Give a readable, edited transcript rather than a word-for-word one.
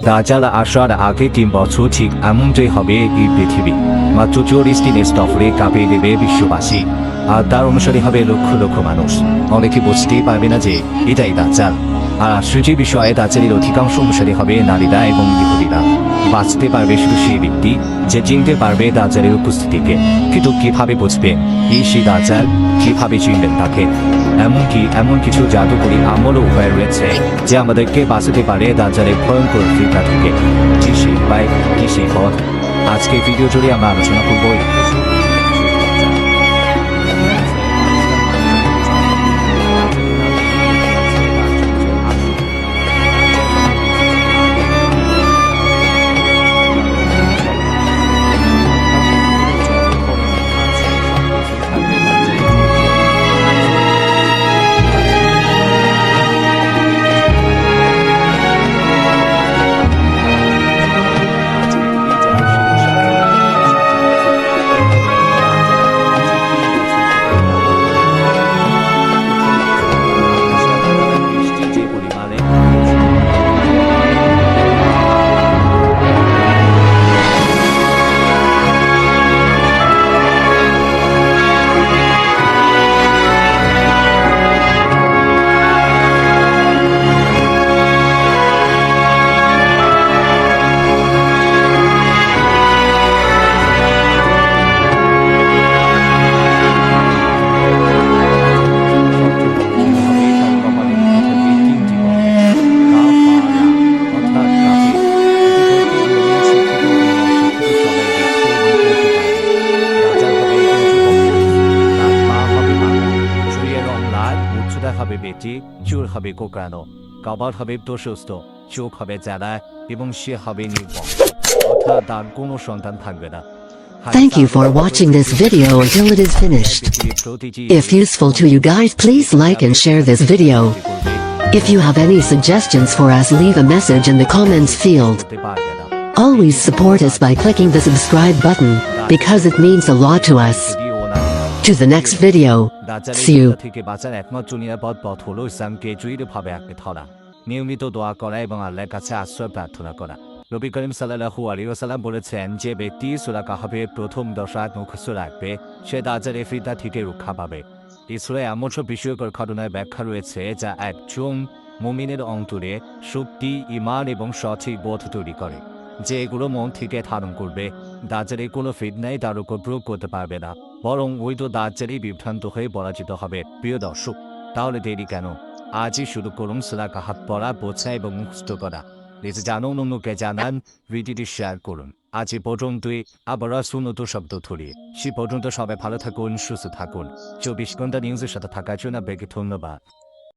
দাজ্জাল আসার আগে 3 বছর ঠিক এমনটাই হবে এই পৃথিবী। মাত্র 40 দিনের সফরে কাঁপিয়ে দেবে বিশ্ববাসী, আর তার অনুসারী হবে লক্ষ লক্ষ মানুষ। অনেকে বুঝতেই পারবে না যে এটাই দাজ্জাল। আর আশ্চর্যের বিষয়ে দাজ্জালের অধিকাংশ অনুসারী হবে নারীরা এবং ইহুদিরা। বাঁচতে পারবে শুধু সেই ব্যক্তি যে চিনতে পারবে দাজ্জালের উপস্থিতিকে। কিন্তু কিভাবে বুঝবে এই সেই দাজ্জাল? কিভাবে চিনবেন তাকে? এমনকি এমন কিছু জাদুকরী আমল উপায় রয়েছে যে আমাদেরকে বাঁচাতে পারে দাজ্জালের ভয়ঙ্কর ফিতনা থেকে। কি সেই উপায়, কি সেই পথ? আজকে ভিডিও জুড়ে আমরা আলোচনা করবো। হবে বেটি, চুল হবে কোঁকড়ানো, কপাল হবে প্রশস্ত, চোখ হবে জ্বালা এবং সে হবে নির্বংশ, অর্থাৎ তার কোনো সন্তান থাকবে না। Thank you for watching this video until it is finished. If useful to you guys, please like and share this video. If you have any suggestions for us, leave a message in the comments field. Always support us by clicking the subscribe button, because it means a lot to us. To the next video. See you. থেকে বাঁচার একমাত্র নিরাপদ পথ হলো ইসলামকে দৃঢ়ভাবে আঁকড়ে ধরা, নিয়মিত দোয়া করা এবং আল্লাহর কাছে আশ্রয় প্রার্থনা করা। নবী করিম সাল্লাল্লাহু আলাইহি ওয়াসাল্লাম বলেছেন, যে ব্যক্তি সূরা কাহফের প্রথম 10 আয়াত মুখস্থ রাখবে সে দাজ্জালের ফিতনা থেকে রক্ষা পাবে। এই সূরায় এমন সব বিস্ময়কর ঘটনার ব্যাখ্যা রয়েছে যা একজন মুমিনের অন্তরে শক্তি, ঈমান এবং সঠিক বোধ তৈরি করে, যে এগুলো মন থেকে ধারণ করবে। দাজ্জালের কোনো ফিতনাই তার উপর প্রয়োগ করতে পারবে না, বরং ওই তো দাজ্জালই বিভ্রান্ত হয়ে পরাজিত হবে। প্রিয় দর্শক, তাহলে দেরি কেন? আজই শুরু করুন সূরা কাহফ পড়া, বোঝা এবং মুখস্থ করা। নিজে জানুন, অন্যকে জানান, ভিডিওটি শেয়ার করুন। আজ এ পর্যন্তই, আবার আসুন নতুন শব্দ ধরিয়ে। সে পর্যন্ত সবাই ভালো থাকুন, সুস্থ থাকুন। 24 ঘন্টা নিউজের সাথে থাকার জন্য আপনাকে ধন্যবাদ।